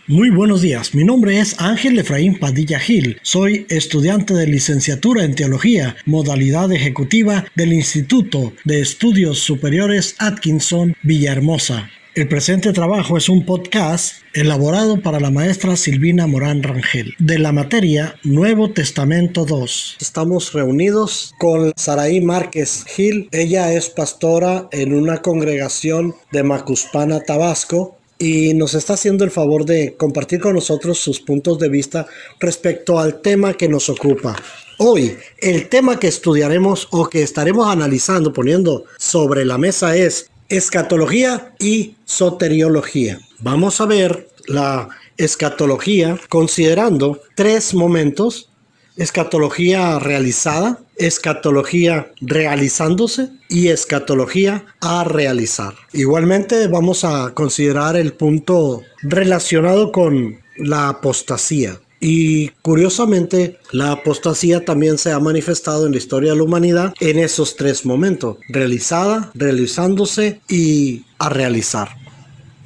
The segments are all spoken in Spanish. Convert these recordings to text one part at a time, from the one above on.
Muy buenos días, mi nombre es Ángel Efraín Padilla Gil, soy estudiante de licenciatura en Teología, modalidad ejecutiva del Instituto de Estudios Superiores Atkinson Villahermosa. El presente trabajo es un podcast elaborado para la maestra Silvina Morán Rangel, de la materia Nuevo Testamento 2. Estamos reunidos con Saraí Márquez Gil, ella es pastora en una congregación de Macuspana, Tabasco, y nos está haciendo el favor de compartir con nosotros sus puntos de vista respecto al tema que nos ocupa. Hoy, el tema que estudiaremos o que estaremos analizando, poniendo sobre la mesa es escatología y soteriología. Vamos a ver la escatología considerando tres momentos: escatología realizada, escatología realizándose y escatología a realizar. Igualmente vamos a considerar el punto relacionado con la apostasía. Y curiosamente, la apostasía también se ha manifestado en la historia de la humanidad en esos tres momentos: realizada, realizándose y a realizar.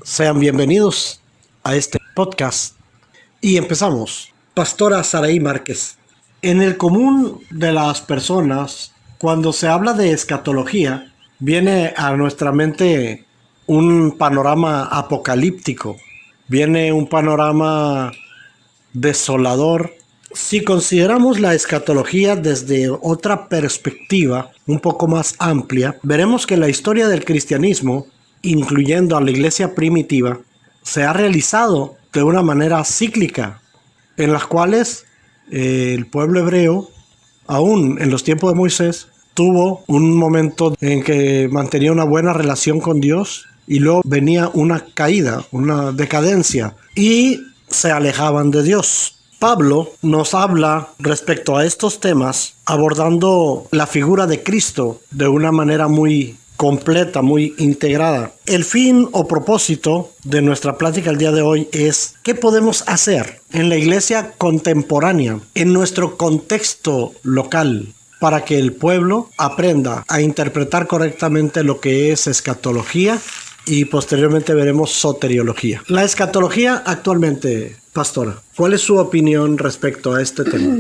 Sean bienvenidos a este podcast. Y empezamos. Pastora Saraí Márquez. En el común de las personas, cuando se habla de escatología, viene a nuestra mente un panorama apocalíptico, viene un panorama desolador. Si consideramos la escatología desde otra perspectiva, un poco más amplia, veremos que la historia del cristianismo, incluyendo a la iglesia primitiva, se ha realizado de una manera cíclica, en las cuales el pueblo hebreo, aún en los tiempos de Moisés, tuvo un momento en que mantenía una buena relación con Dios y luego venía una caída, una decadencia y se alejaban de Dios. Pablo nos habla respecto a estos temas abordando la figura de Cristo de una manera muy completa, muy integrada. El fin o propósito de nuestra plática el día de hoy es ¿qué podemos hacer en la iglesia contemporánea, en nuestro contexto local, para que el pueblo aprenda a interpretar correctamente lo que es escatología? Y posteriormente veremos soteriología. La escatología actualmente, pastora, ¿cuál es su opinión respecto a este tema?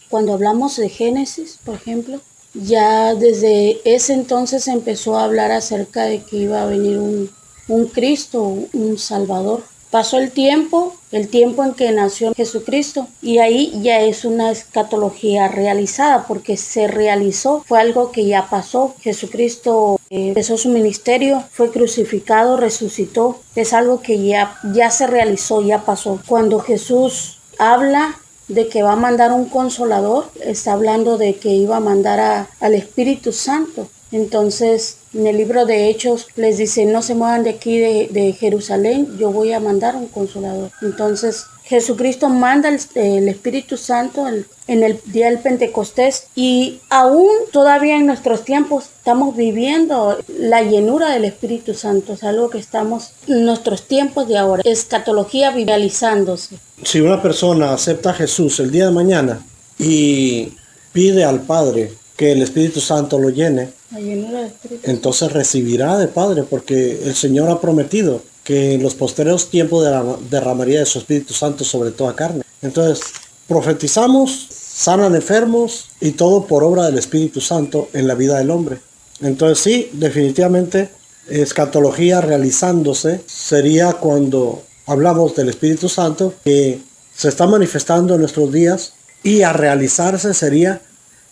Cuando hablamos de Génesis, por ejemplo, ya desde ese entonces empezó a hablar acerca de que iba a venir un Cristo, un Salvador. Pasó el tiempo en que nació Jesucristo, y ahí ya es una escatología realizada, porque se realizó, fue algo que ya pasó. Jesucristo empezó su ministerio, fue crucificado, resucitó, es algo que ya se realizó, ya pasó. Cuando Jesús habla de que va a mandar un consolador, está hablando de que iba a mandar al Espíritu Santo. Entonces, en el libro de Hechos les dice: no se muevan de aquí de Jerusalén, yo voy a mandar un consolador. Entonces, Jesucristo manda el Espíritu Santo en el día del Pentecostés, y aún todavía en nuestros tiempos estamos viviendo la llenura del Espíritu Santo. Es algo que estamos en nuestros tiempos de ahora. Escatología realizándose. Si una persona acepta a Jesús el día de mañana y pide al Padre que el Espíritu Santo lo llene, La llenura del Espíritu, entonces recibirá del Padre, porque el Señor ha prometido que en los posteriores tiempos derramaría de su Espíritu Santo sobre toda carne. Entonces, profetizamos, sanan enfermos y todo por obra del Espíritu Santo en la vida del hombre. Entonces sí, definitivamente, escatología realizándose sería cuando hablamos del Espíritu Santo que se está manifestando en nuestros días, y a realizarse sería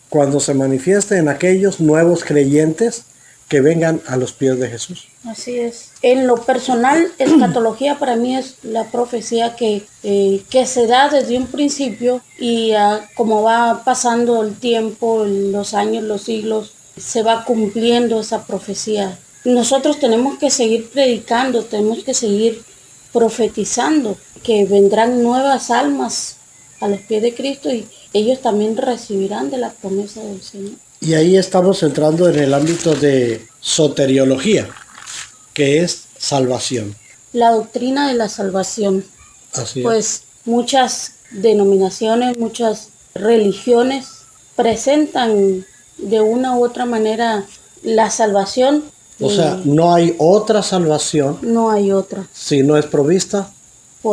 cuando se manifieste en aquellos nuevos creyentes que vengan a los pies de Jesús. Así es. En lo personal, escatología para mí es la profecía que se da desde un principio, y como va pasando el tiempo, los años, los siglos, se va cumpliendo esa profecía. Nosotros tenemos que seguir predicando, tenemos que seguir profetizando que vendrán nuevas almas a los pies de Cristo, y ellos también recibirán de la promesa del Señor. Y ahí estamos entrando en el ámbito de soteriología, que es salvación. La doctrina de la salvación. Así es. Pues muchas denominaciones, muchas religiones presentan de una u otra manera la salvación. O sea, no hay otra salvación. No hay otra. Si no es provista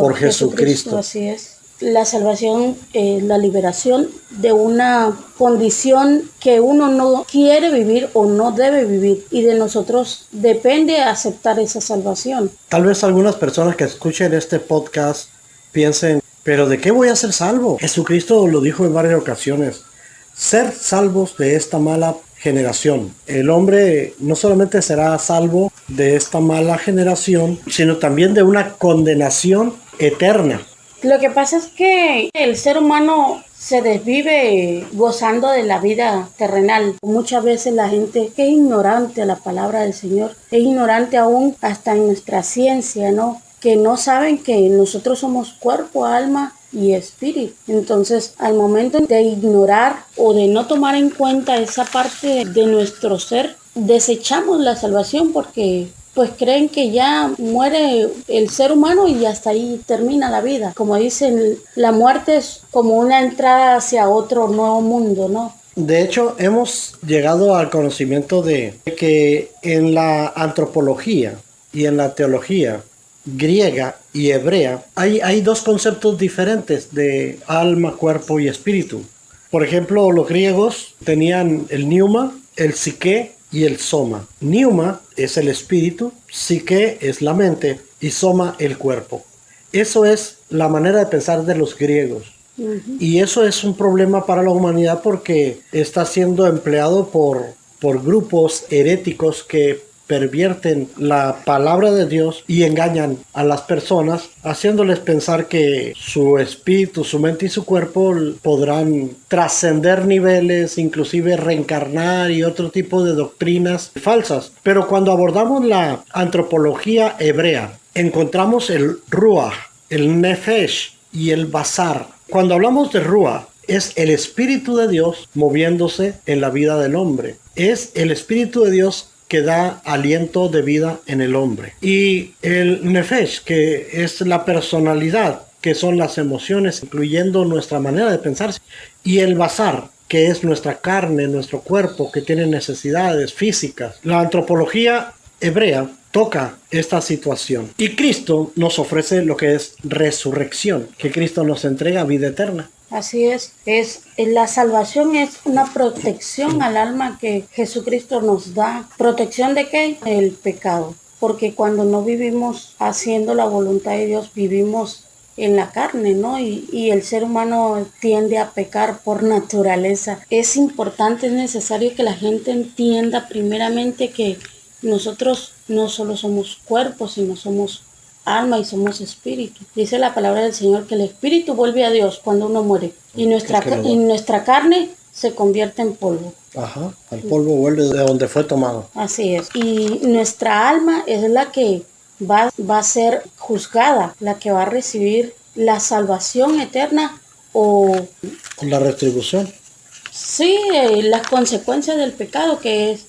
por Jesucristo. Así es. La salvación es la liberación de una condición que uno no quiere vivir o no debe vivir, y de nosotros depende aceptar esa salvación. Tal vez algunas personas que escuchen este podcast piensen, ¿pero de qué voy a ser salvo? Jesucristo lo dijo en varias ocasiones: ser salvos de esta mala generación. El hombre no solamente será salvo de esta mala generación, sino también de una condenación eterna. Lo que pasa es que el ser humano se desvive gozando de la vida terrenal. Muchas veces la gente que es ignorante a la palabra del Señor, es ignorante aún hasta en nuestra ciencia, ¿no? Que no saben que nosotros somos cuerpo, alma y espíritu. Entonces, al momento de ignorar o de no tomar en cuenta esa parte de nuestro ser, desechamos la salvación porque pues creen que ya muere el ser humano y hasta ahí termina la vida. Como dicen, la muerte es como una entrada hacia otro nuevo mundo, ¿no? De hecho, hemos llegado al conocimiento de que en la antropología y en la teología griega y hebrea hay dos conceptos diferentes de alma, cuerpo y espíritu. Por ejemplo, los griegos tenían el pneuma, el psique y el soma. Pneuma es el espíritu, psique es la mente y soma el cuerpo. Eso es la manera de pensar de los griegos. Y eso es un problema para la humanidad porque está siendo empleado por grupos heréticos que pervierten la palabra de Dios y engañan a las personas, haciéndoles pensar que su espíritu, su mente y su cuerpo podrán trascender niveles, inclusive reencarnar y otro tipo de doctrinas falsas. Pero cuando abordamos la antropología hebrea, encontramos el ruach, el nefesh y el basar. Cuando hablamos de ruach, es el espíritu de Dios moviéndose en la vida del hombre. Es el espíritu de Dios que da aliento de vida en el hombre. Y el nefesh, que es la personalidad, que son las emociones, incluyendo nuestra manera de pensar. Y el basar, que es nuestra carne, nuestro cuerpo, que tiene necesidades físicas. La antropología hebrea toca esta situación. Y Cristo nos ofrece lo que es resurrección, que Cristo nos entrega vida eterna. Así es, la salvación es una protección al alma que Jesucristo nos da. ¿Protección de qué? El pecado. Porque cuando no vivimos haciendo la voluntad de Dios, vivimos en la carne, ¿no? Y el ser humano tiende a pecar por naturaleza. Es importante, es necesario que la gente entienda primeramente que nosotros no solo somos cuerpo, sino somos alma y somos espíritu. Dice la palabra del Señor que el espíritu vuelve a Dios cuando uno muere y nuestra carne se convierte en polvo. Ajá, el polvo vuelve de donde fue tomado. Así es. Y nuestra alma es la que va a ser juzgada, la que va a recibir la salvación eterna o la retribución. Sí, las consecuencias del pecado, que es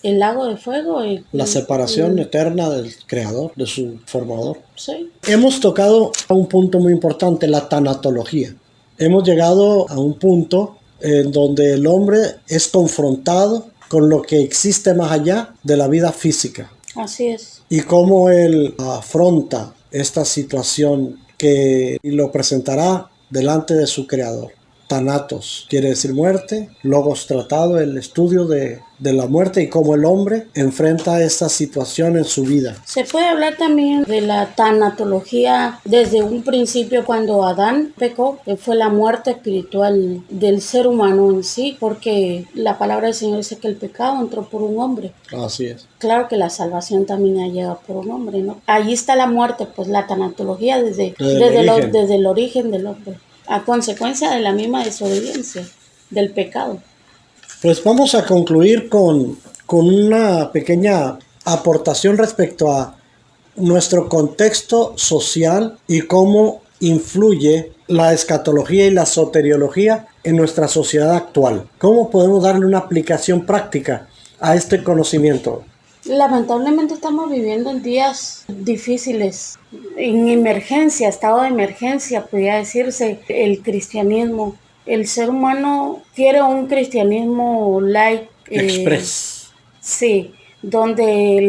el lago de fuego. La separación eterna del creador, de su formador. Sí. Hemos tocado a un punto muy importante, la tanatología. Hemos llegado a un punto en donde el hombre es confrontado con lo que existe más allá de la vida física. Así es. Y cómo él afronta esta situación que lo presentará delante de su creador. Thanatos quiere decir muerte, logos tratado, el estudio de la muerte y cómo el hombre enfrenta esta situación en su vida. Se puede hablar también de la tanatología desde un principio cuando Adán pecó, que fue la muerte espiritual del ser humano en sí, porque la palabra del Señor dice que el pecado entró por un hombre. Así es. Claro que la salvación también ha llegado por un hombre, ¿no? Allí está la muerte, pues la tanatología desde el origen del hombre, a consecuencia de la misma desobediencia, del pecado. Pues vamos a concluir con una pequeña aportación respecto a nuestro contexto social y cómo influye la escatología y la soteriología en nuestra sociedad actual. ¿Cómo podemos darle una aplicación práctica a este conocimiento? Lamentablemente estamos viviendo en días difíciles, en emergencia, estado de emergencia, podría decirse, el cristianismo. El ser humano quiere un cristianismo light. Express. Sí, donde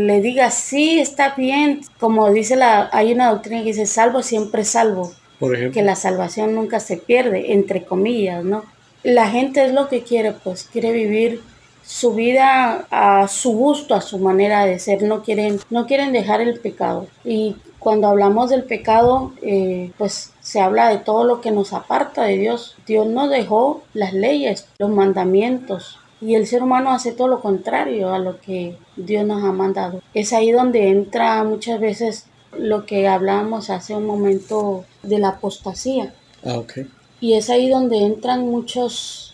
le diga, sí, está bien, como dice hay una doctrina que dice, salvo siempre salvo, Por que ejemplo. la salvación nunca se pierde, entre comillas, ¿no? La gente es lo que quiere, pues quiere vivir su vida a su gusto, a su manera de ser, no quieren dejar el pecado. Y cuando hablamos del pecado, pues se habla de todo lo que nos aparta de Dios. Dios nos dejó las leyes, los mandamientos, y el ser humano hace todo lo contrario a lo que Dios nos ha mandado. Es ahí donde entra muchas veces lo que hablábamos hace un momento de la apostasía. Ah, ok. Y es ahí donde entran muchos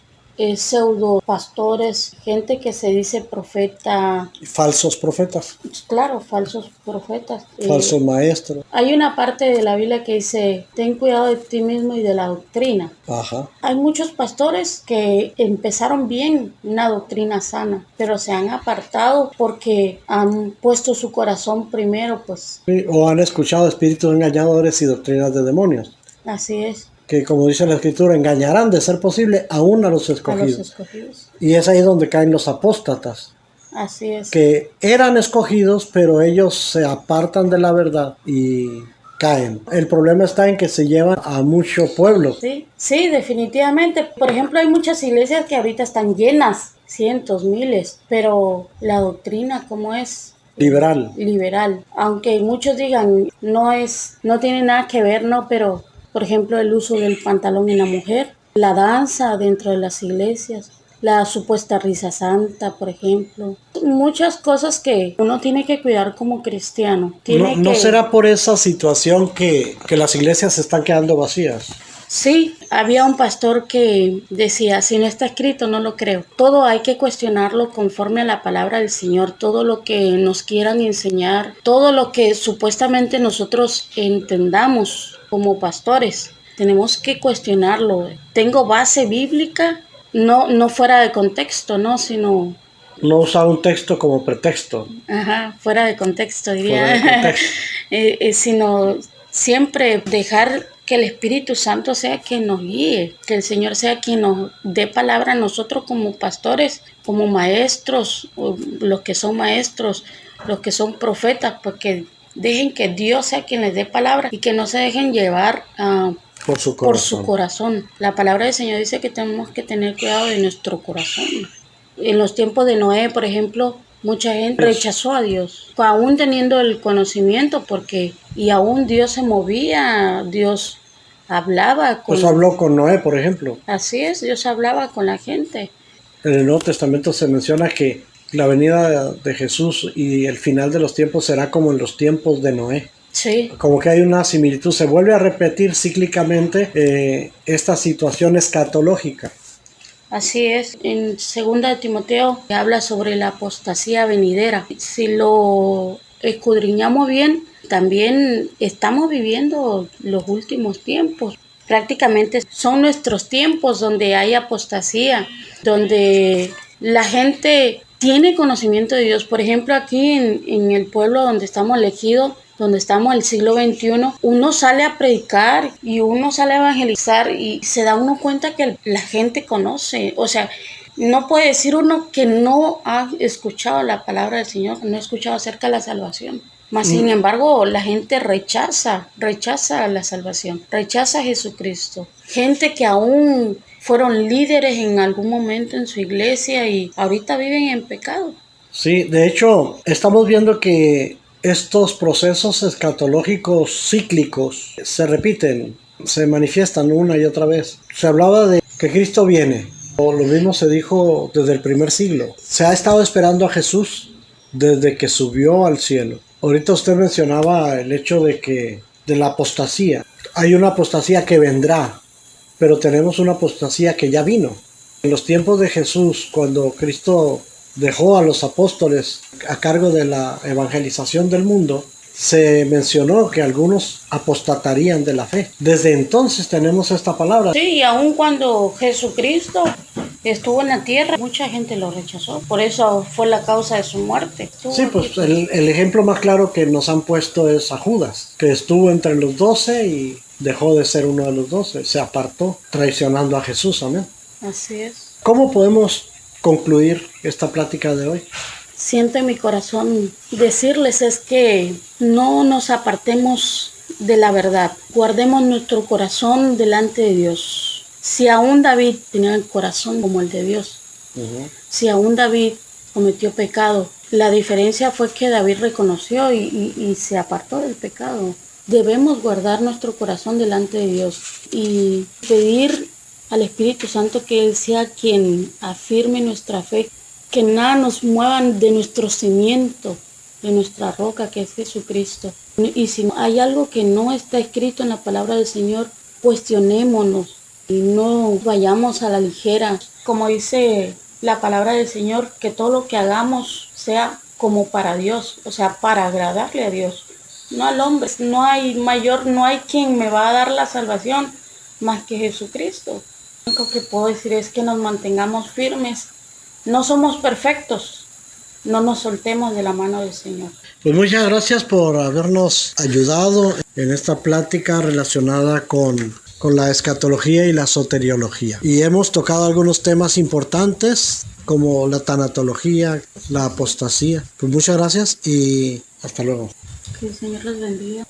pseudo pastores, gente que se dice profeta, Falsos profetas, claro, falsos profetas. falsos maestros. Hay una parte de la Biblia que dice, ten cuidado de ti mismo y de la doctrina. Ajá. Hay muchos pastores que empezaron bien una doctrina sana, pero se han apartado porque han puesto su corazón primero, pues Sí, o han escuchado espíritus engañadores y doctrinas de demonios, así es, que como dice la escritura, engañarán de ser posible aún a los a los escogidos. escogidos. Y es ahí donde caen los apóstatas, Así es. que eran escogidos, pero ellos se apartan de la verdad y caen. El problema está en que se llevan a mucho pueblo. Sí, sí, definitivamente. Por ejemplo, hay muchas iglesias que ahorita están llenas, cientos, miles, pero la doctrina, ¿cómo es? Liberal. Liberal. Aunque muchos digan, no tiene nada que ver, no, pero, por ejemplo, el uso del pantalón en la mujer, la danza dentro de las iglesias, la supuesta risa santa, por ejemplo. Muchas cosas que uno tiene que cuidar como cristiano. ¿No será por esa situación que las iglesias se están quedando vacías? Sí, había un pastor que decía, si no está escrito, no lo creo. Todo hay que cuestionarlo conforme a la palabra del Señor, todo lo que nos quieran enseñar, todo lo que supuestamente nosotros entendamos como pastores, tenemos que cuestionarlo. Tengo base bíblica, no fuera de contexto, ¿no? Sino, No usar un texto como pretexto. ajá, fuera de contexto, Fuera de diría, contexto. sino siempre dejar que el Espíritu Santo sea quien nos guíe, que el Señor sea quien nos dé palabra a nosotros como pastores, como maestros, o los que son maestros, los que son profetas, porque dejen que Dios sea quien les dé palabra y que no se dejen llevar Por su por su corazón. corazón. La palabra del Señor dice que tenemos que tener cuidado de nuestro corazón. En los tiempos de Noé, por ejemplo, mucha gente rechazó a Dios, aún teniendo el conocimiento, y aún Dios se movía, Dios hablaba Pues con... habló con Noé, por ejemplo. Así es, Dios hablaba con la gente. En el Nuevo Testamento se menciona que la venida de Jesús y el final de los tiempos será como en los tiempos de Noé. Sí, Como que hay una similitud, se vuelve a repetir cíclicamente esta situación escatológica. así es. En 2 de Timoteo habla sobre la apostasía venidera. Si lo escudriñamos bien, también estamos viviendo los últimos tiempos. Prácticamente son nuestros tiempos donde hay apostasía, donde la gente tiene conocimiento de Dios. Por ejemplo, aquí en el pueblo donde estamos elegidos, donde estamos en el siglo XXI, uno sale a predicar y uno sale a evangelizar y se da uno cuenta que la gente conoce. O sea, no puede decir uno que no ha escuchado la palabra del Señor, que no ha escuchado acerca de la salvación. Mas, sin embargo, la gente rechaza la salvación, rechaza a Jesucristo. Gente que aún fueron líderes en algún momento en su iglesia y ahorita viven en pecado. Sí, de hecho, estamos viendo que estos procesos escatológicos cíclicos se repiten, se manifiestan una y otra vez. Se hablaba de que Cristo viene, o lo mismo se dijo desde el primer siglo. Se ha estado esperando a Jesús desde que subió al cielo. Ahorita usted mencionaba el hecho de la apostasía. Hay una apostasía que vendrá, pero tenemos una apostasía que ya vino. En los tiempos de Jesús, cuando Cristo dejó a los apóstoles a cargo de la evangelización del mundo, se mencionó que algunos apostatarían de la fe. Desde entonces tenemos esta palabra. Sí, y aun cuando Jesucristo estuvo en la tierra, mucha gente lo rechazó. Por eso fue la causa de su muerte. Sí, pues el ejemplo más claro que nos han puesto es a Judas, que estuvo entre los 12 y dejó de ser uno de los 12. Se apartó, traicionando a Jesús. Amén. Así es. ¿Cómo podemos concluir esta plática de hoy? siento en mi corazón decirles es que no nos apartemos de la verdad, guardemos nuestro corazón delante de Dios. Si aún David tenía el corazón como el de Dios, si aún David cometió pecado, la diferencia fue que David reconoció y se apartó del pecado. Debemos guardar nuestro corazón delante de Dios y pedir al Espíritu Santo que Él sea quien afirme nuestra fe, que nada nos mueva de nuestro cimiento, de nuestra roca que es Jesucristo. Y si hay algo que no está escrito en la palabra del Señor, cuestionémonos y no vayamos a la ligera. Como dice la palabra del Señor, que todo lo que hagamos sea como para Dios, o sea, para agradarle a Dios, no al hombre. No hay quien me va a dar la salvación más que Jesucristo. Lo único que puedo decir es que nos mantengamos firmes. No somos perfectos, no nos soltemos de la mano del Señor. Pues muchas gracias por habernos ayudado en esta plática relacionada con la escatología y la soteriología. Y hemos tocado algunos temas importantes como la tanatología, la apostasía. Pues muchas gracias y hasta luego. Que el Señor los bendiga.